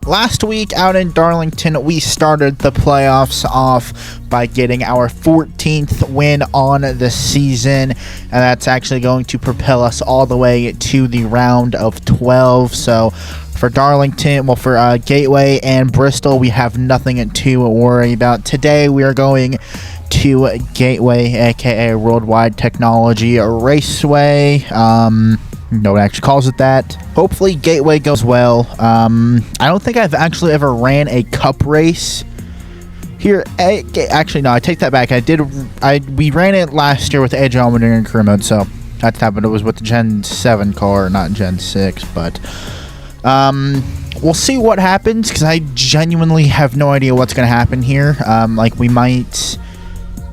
Last week out in Darlington, we started the playoffs off by getting our 14th win on the season, and that's actually going to propel us all the way to the round of 12. So for Darlington, well, for Gateway and Bristol, we have nothing to worry about. Today we are going to Gateway, aka Worldwide Technology Raceway. No one actually calls it that. Hopefully Gateway goes well. I don't think I've actually ever ran a cup race here. Actually, no, I take that back. We ran it last year with Edge Almander and Career Mode, so that's happened. It was with the Gen 7 car, not Gen 6, but we'll see what happens, because I genuinely have no idea what's going to happen here.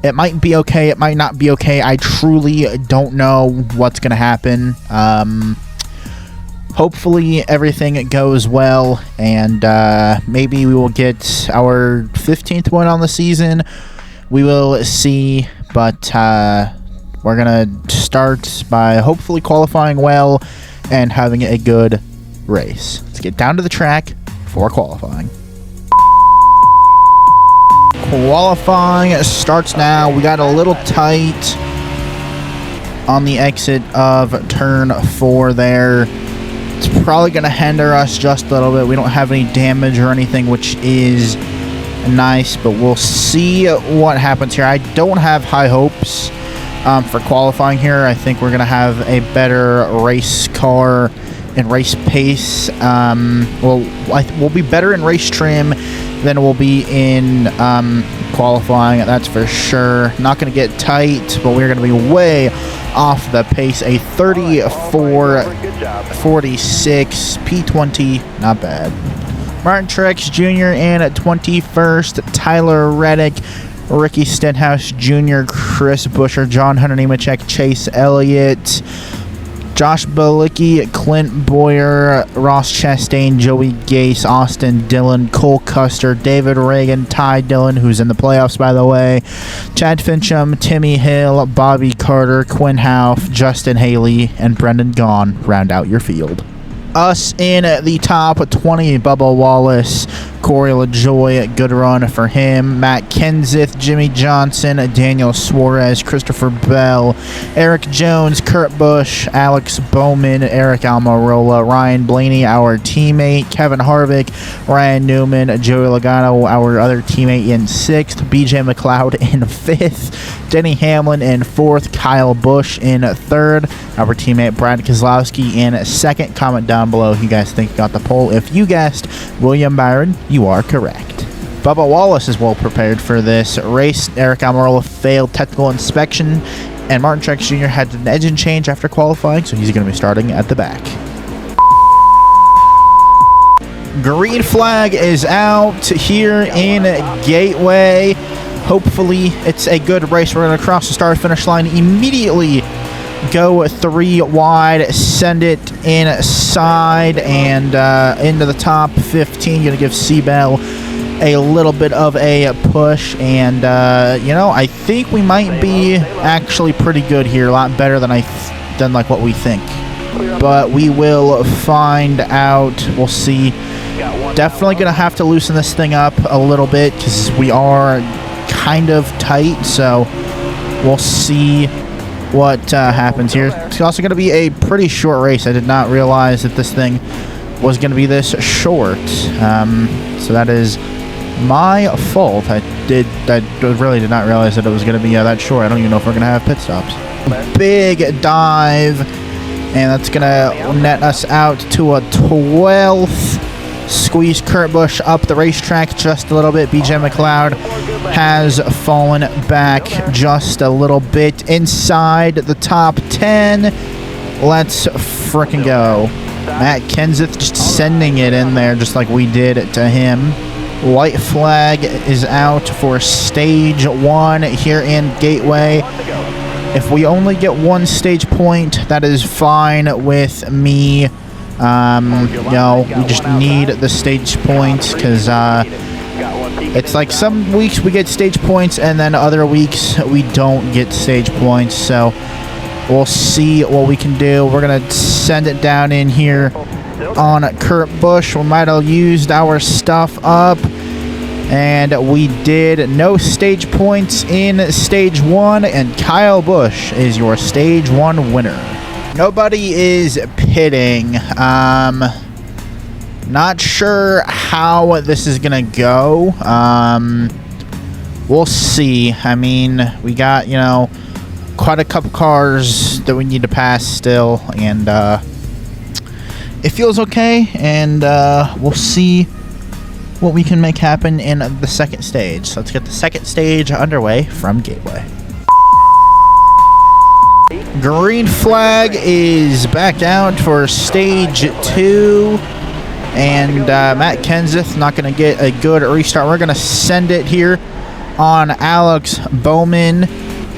It might be okay, it might not be okay. I truly don't know what's going to happen. Hopefully everything goes well, and maybe we will get our 15th win on the season. We will see, but we're going to start by hopefully qualifying well and having a good race. Let's get down to the track for qualifying. Qualifying starts now. We got a little tight on the exit of turn 4 there. It's probably going to hinder us just a little bit. We don't have any damage or anything, which is nice, but we'll see what happens here. I don't have high hopes for qualifying here. I think we're going to have a better race car and race pace. We'll be better in race trim than we'll be in qualifying, that's for sure. Not going to get tight, but we're going to be way off the pace. A 34.46 P20, not bad. Martin Truex Jr. in at 21st, Tyler Reddick, Ricky Stenhouse Jr., Chris Buescher, John Hunter Nemechek, Chase Elliott, Josh Bilicki, Clint Boyer, Ross Chastain, Joey Gase, Austin Dillon, Cole Custer, David Reagan, Ty Dillon, who's in the playoffs, by the way, Chad Fincham, Timmy Hill, Bobby Carter, Quinn Houff, Justin Haley, and Brendan Gaughan round out your field. Us in the top 20, Bubba Wallace, Corey LaJoy, good run for him. Matt Kenseth, Jimmy Johnson, Daniel Suarez, Christopher Bell, Eric Jones, Kurt Busch, Alex Bowman, Eric Almirola, Ryan Blaney, our teammate, Kevin Harvick, Ryan Newman, Joey Logano, our other teammate, in 6th, BJ McLeod in 5th, Denny Hamlin in 4th, Kyle Busch in 3rd, our teammate Brad Keselowski in 2nd. Comment down below who you guys think got the pole. If you guessed William Byron, you are correct. Bubba Wallace is well prepared for this race. Eric Almirola failed technical inspection, and Martin Truex Jr. had an engine change after qualifying, so he's going to be starting at the back. Green flag is out here in Gateway. Hopefully it's a good race. We're going to cross the start-finish line immediately, go 3 wide, send it inside and into the top 15. Going to give C-Bell a little bit of a push, and I think we might be actually pretty good here, a lot better than like what we think, but we will find out. We'll see. Definitely going to have to loosen this thing up a little bit because we are kind of tight, so we'll see what happens here. It's also going to be a pretty short race. I did not realize that this thing was going to be this short, so that is my fault. I really did not realize that it was going to be that short. I don't even know if we're going to have pit stops. Big dive, and that's going to net us out to a 12th. Squeeze Kurt Busch up the racetrack just a little bit. BJ McLeod has fallen back just a little bit inside the top 10. Let's frickin' go. Matt Kenseth just sending it in there just like we did to him. White flag is out for stage 1 here in Gateway. If we only get 1 stage point, that is fine with me. We just need the stage points because it's like some weeks we get stage points and then other weeks we don't get stage points. So we'll see what we can do. We're going to send it down in here on Kurt Busch. We might have used our stuff up. And we did. No stage points in stage 1. And Kyle Busch is your stage 1 winner. Nobody is pitting. Not sure how this is going to go. We'll see. I mean, we got, you know, quite a couple cars that we need to pass still, and it feels okay, and we'll see what we can make happen in the second stage. So let's get the second stage underway from Gateway. Green flag is back out for stage 2, and Matt Kenseth not going to get a good restart. We're going to send it here on Alex Bowman,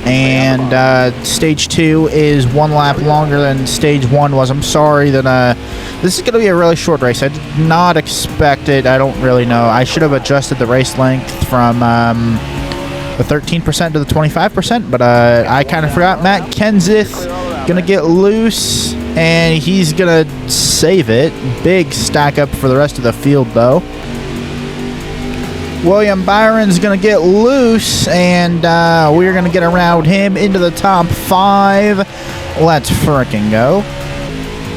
and stage 2 is 1 lap longer than stage 1 was. I'm sorry that this is going to be a really short race. I did not expect it. I don't really know. I should have adjusted the race length from the 13% to the 25%, but I kind of forgot. Matt Kenseth going to get loose, and he's going to save it. Big stack up for the rest of the field, though. William Byron's going to get loose, and we're going to get around him into the top 5. Let's frickin' go.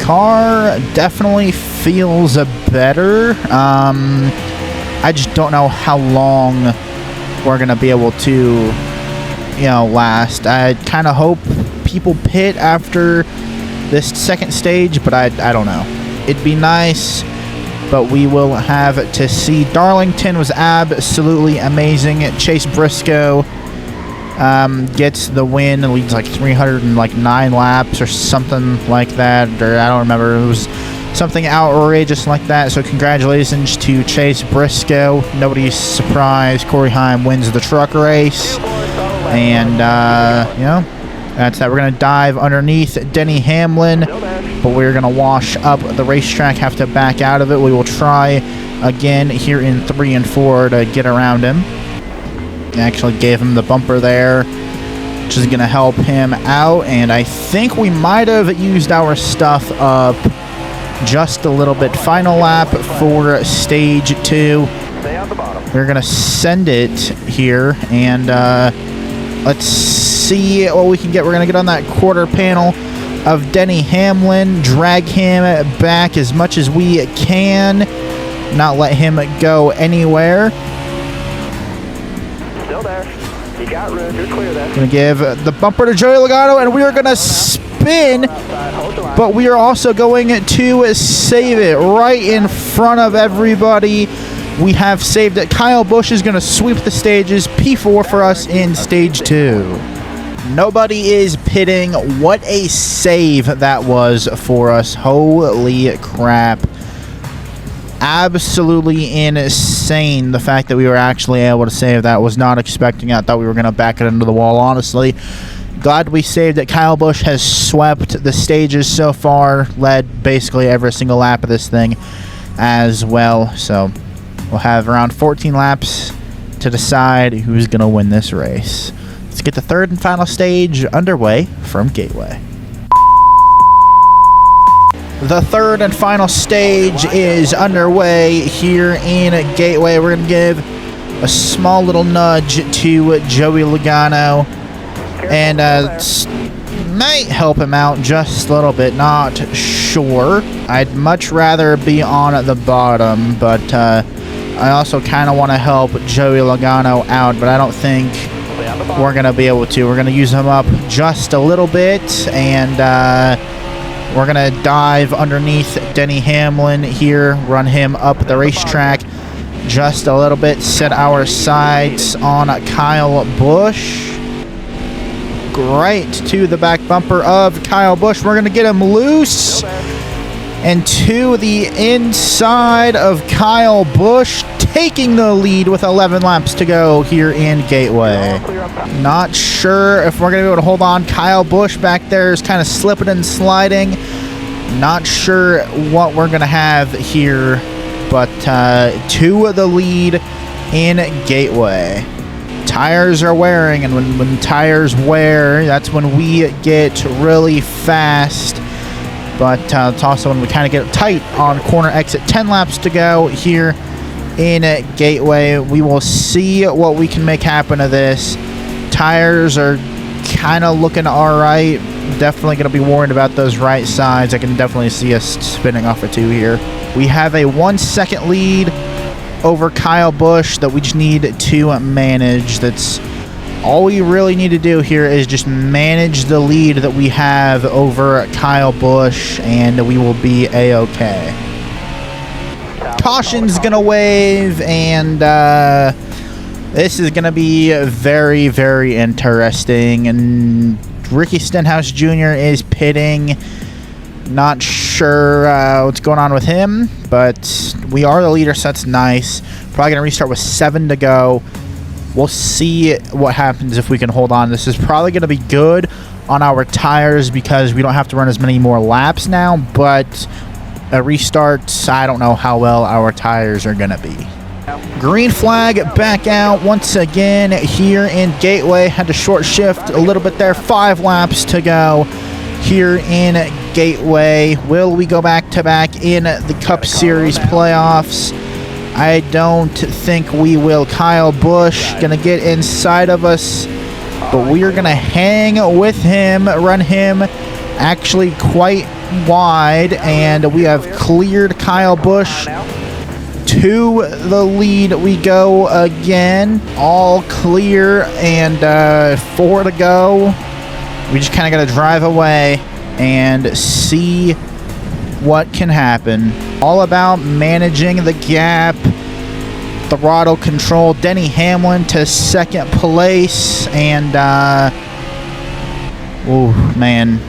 Car definitely feels better. I just don't know how long we're going to be able to, you know, last. I kind of hope people pit after this second stage, but I don't know. It'd be nice, but we will have to see. Darlington was absolutely amazing. Chase Briscoe gets the win and leads like 309 laps or something like that, or I don't remember. It was something outrageous like that. So congratulations to Chase Briscoe. Nobody's surprised. Corey Heim wins the truck race, and you know, that's that. We're gonna dive underneath Denny Hamlin, but we're going to wash up the racetrack, have to back out of it. We will try again here in 3 and 4 to get around him. Actually gave him the bumper there, which is going to help him out. And I think we might have used our stuff up just a little bit. Final lap for stage 2. We're going to send it here, and let's see what we can get. We're going to get on that quarter panel of Denny Hamlin, drag him back as much as we can, not let him go anywhere. Still there. You got room. You're clear there. Gonna give the bumper to Joey Logano, and we are gonna spin, but we are also going to save it right in front of everybody. We have saved it. Kyle Busch is gonna sweep the stages. P4 for us in stage 2. Nobody is pitting. What a save that was for us. Holy crap. Absolutely insane, the fact that we were actually able to save that. Was not expecting it. I thought we were going to back it into the wall, honestly. Glad we saved it. Kyle Busch has swept the stages so far, led basically every single lap of this thing as well. So we'll have around 14 laps to decide who's going to win this race. Let's get the third and final stage underway from Gateway. The third and final stage is underway here in Gateway. We're going to give a small little nudge to Joey Logano, and might help him out just a little bit, not sure. I'd much rather be on the bottom, but I also kind of want to help Joey Logano out, but I don't think we're going to be able to. We're going to use him up just a little bit, and we're going to dive underneath Denny Hamlin here, run him up the racetrack just a little bit, set our sights on Kyle Busch. Right to the back bumper of Kyle Busch. We're going to get him loose and to the inside of Kyle Busch, taking the lead with 11 laps to go here in Gateway. Not sure if we're going to be able to hold on. Kyle Busch back there is kind of slipping and sliding. Not sure what we're going to have here, but to the lead in Gateway. Tires are wearing, and when tires wear, that's when we get really fast. but it's also when we kind of get tight on corner exit. 10 laps to go here in Gateway. We will see what we can make happen of this. Tires are kind of looking all right. Definitely going to be worried about those right sides. I can definitely see us spinning off of 2 here. We have a 1 second lead over Kyle Busch that we just need to manage. That's all we really need to do here, is just manage the lead that we have over Kyle Busch, and we will be a-okay. Caution's gonna wave, and this is gonna be very, very interesting. And Ricky Stenhouse Jr. is pitting. Not sure what's going on with him, but we are the leader, so that's nice. Probably gonna restart with 7 to go. We'll see what happens if we can hold on. This is probably gonna be good on our tires because we don't have to run as many more laps now, but a restart, I don't know how well our tires are gonna be. Green flag back out once again here in Gateway. Had to short shift a little bit there. 5 laps to go here in Gateway. Will we go back to back in the Cup Series playoffs? I don't think we will. Kyle Busch gonna get inside of us, but we are gonna hang with him, run him actually quite wide, and we have cleared Kyle Busch. To the lead we go again. All clear, and 4 to go. We just kind of got to drive away and see what can happen. All about managing the gap. Throttle control. Denny Hamlin to 2nd place, and oh man,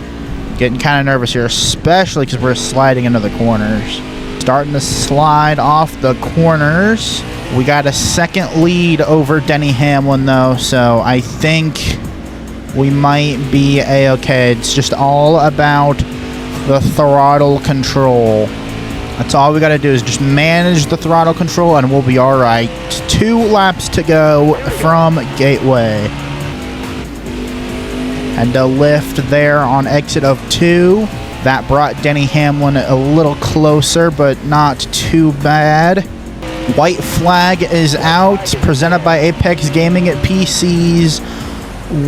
getting kind of nervous here, especially because we're sliding into the corners. Starting to slide off the corners. We got a 2nd lead over Denny Hamlin though, so I think we might be a-okay. It's just all about the throttle control. That's all we got to do, is just manage the throttle control and we'll be all right. 2 laps to go from Gateway. And a lift there on exit of 2. That brought Denny Hamlin a little closer, but not too bad. White flag is out, presented by Apex Gaming at PCs.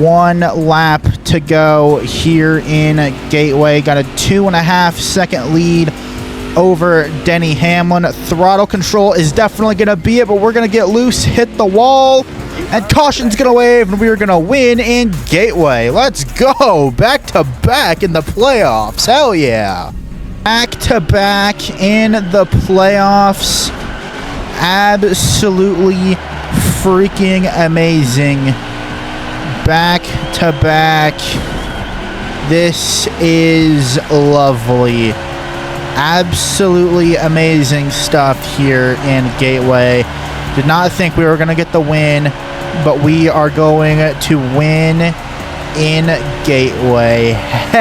1 lap to go here in Gateway. Got a 2.5 second lead over Denny Hamlin. Throttle control is definitely going to be it, but we're going to get loose, hit the wall, and caution's going to wave, and we are going to win in Gateway. Let's go. Back to back in the playoffs. Hell yeah. Back to back in the playoffs. Absolutely freaking amazing. Back to back. This is lovely. Absolutely amazing stuff here in Gateway. Did not think we were going to get the win, but we are going to win in Gateway.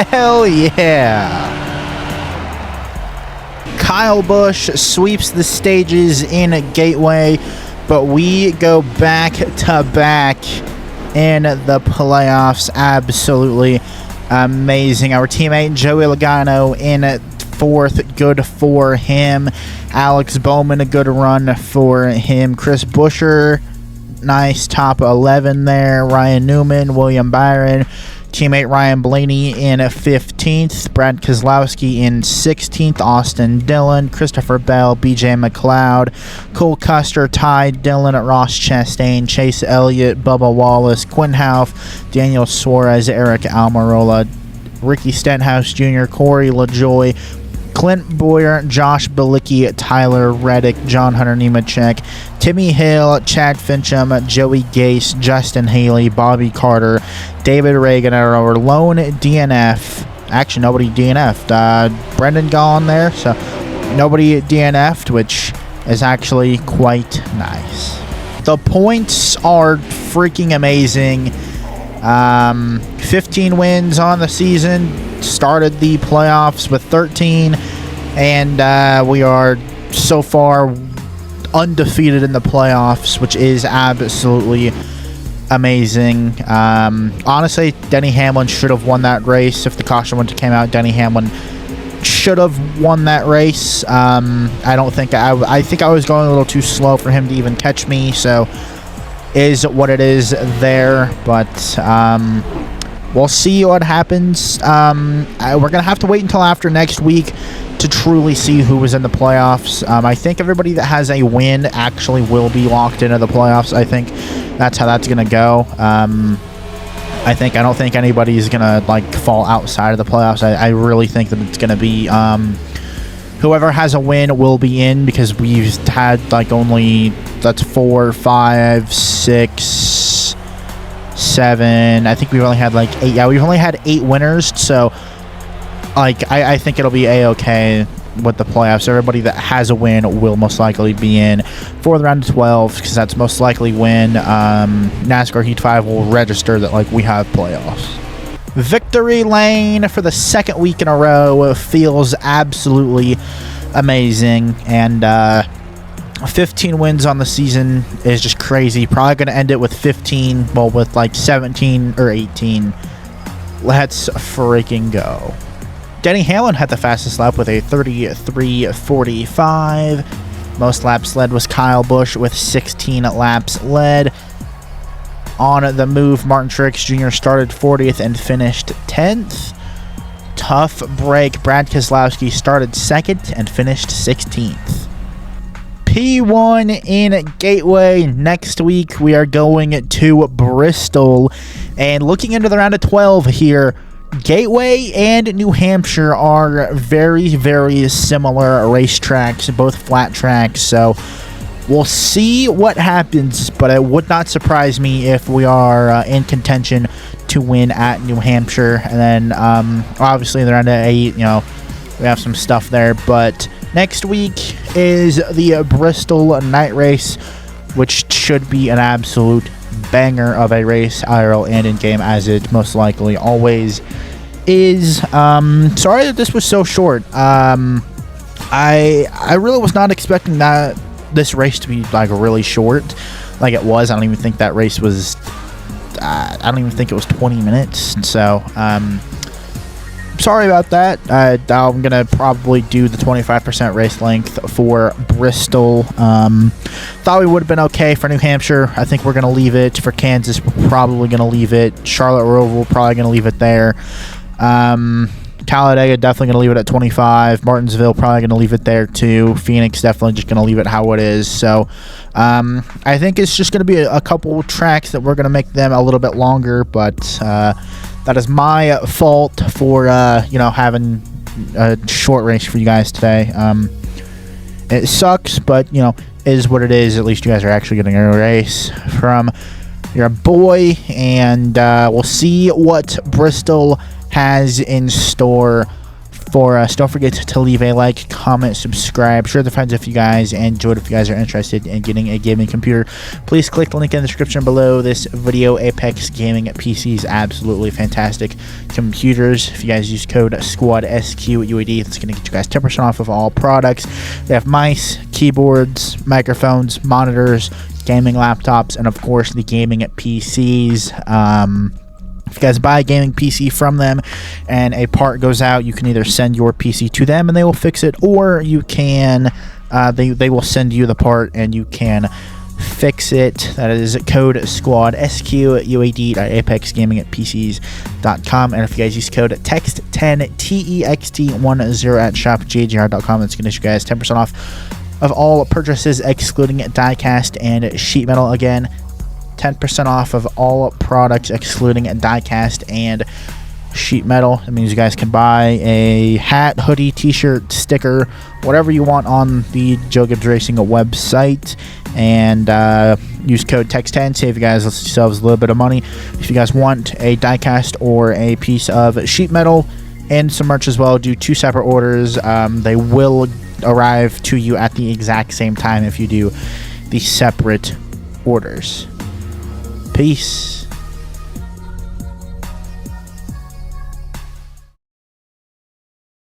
Hell yeah. Kyle Busch sweeps the stages in Gateway, but we go back to back in the playoffs. Absolutely amazing. Our teammate Joey Logano in 4th, good for him. Alex Bowman, a good run for him. Chris Buescher, nice top 11 there. Ryan Newman, William Byron, teammate Ryan Blaney in 15th. Brad Keselowski in 16th. Austin Dillon, Christopher Bell, BJ McLeod, Cole Custer, Ty Dillon, Ross Chastain, Chase Elliott, Bubba Wallace, Quinn Houff, Daniel Suarez, Eric Almirola, Ricky Stenhouse Jr., Corey LaJoy, Clint Boyer, Josh Bilicki, Tyler Reddick, John Hunter Nemechek, Timmy Hill, Chad Fincham, Joey Gase, Justin Haley, Bobby Carter, David Reagan, our lone DNF. Actually, nobody DNF'd. Brendan gone there, so nobody DNF'd, which is actually quite nice. The points are freaking amazing. 15 wins on the season. Started the playoffs with 13, and we are so far undefeated in the playoffs, which is absolutely amazing. Honestly, Denny Hamlin should have won that race. If the caution wouldn't have came out, Denny Hamlin should have won that race. I think I was going a little too slow for him to even catch me, so is what it is there. But we'll see what happens. We're gonna have to wait until after next week to truly see who was in the playoffs. I think everybody that has a win actually will be locked into the playoffs. I think that's how that's gonna go. I don't think anybody's gonna like fall outside of the playoffs. I really think that it's gonna be whoever has a win will be in, because we've had like only, that's 4, 5, 6, 7. I think we've only had like 8. Yeah, we've only had 8 winners. So like I think it'll be a-okay with the playoffs. Everybody that has a win will most likely be in for the round of 12, because that's most likely when NASCAR Heat 5 will register that like we have playoffs. Victory lane for the second week in a row feels absolutely amazing, and 15 wins on the season is just crazy. Probably going to end it with 15, well, with like 17 or 18. Let's freaking go. Denny Hamlin had the fastest lap with a 33:45. Most laps led was Kyle Busch with 16 laps led. On the move, Martin Truex Jr. started 40th and finished 10th. Tough break, Brad Keselowski started 2nd and finished 16th. P1 in Gateway. Next week, we are going to Bristol. And looking into the round of 12 here, Gateway and New Hampshire are very, very similar racetracks, both flat tracks, so we'll see what happens, but it would not surprise me if we are in contention to win at New Hampshire. And then obviously the round of 8, we have some stuff there, but next week is the Bristol night race, which should be an absolute banger of a race, IRL and in-game, as it most likely always is. Sorry that this was so short. I really was not expecting this race to be like really short like it was. I don't even think that race was I don't even think it was 20 minutes, so sorry about that. I'm gonna probably do the 25% race length for Bristol. Thought we would have been okay for New Hampshire. I think we're gonna leave it. For Kansas, we're probably gonna leave it. Charlotte Roval, probably gonna leave it there. Talladega, definitely gonna leave it at 25. Martinsville, probably gonna leave it there too. Phoenix, definitely just gonna leave it how it is. So I think it's just gonna be a couple tracks that we're gonna make them a little bit longer, but that is my fault for having a short race for you guys today. It sucks, but is what it is. At least you guys are actually getting a race from your boy, and we'll see what Bristol has in store for us. Don't forget to leave a like, comment, subscribe, share with friends if you guys enjoyed. If you guys are interested in getting a gaming computer, please click the link in the description below this video. Apex Gaming PCs, absolutely fantastic computers. If you guys use code SQUAD, it's going to get you guys 10% off of all products. They have mice, keyboards, microphones, monitors, gaming laptops, and of course the gaming PCs. If you guys buy a gaming PC from them and a part goes out, you can either send your PC to them and they will fix it, or you can they will send you the part and you can fix it. That is code SQUAD, SQUAD at apexgamingpcs.com. And if you guys use code TEXT10 TEXT10 at shopjgr.com, that's going to get you guys 10% off of all purchases excluding diecast and sheet metal. Again, 10% off of all products excluding diecast and sheet metal. That means you guys can buy a hat, hoodie, t-shirt, sticker, whatever you want on the Joe Gibbs Racing website, and use code TEXT10. Save you guys yourselves a little bit of money. If you guys want a diecast or a piece of sheet metal and some merch as well, do 2 separate orders. They will arrive to you at the exact same time if you do the separate orders. Peace.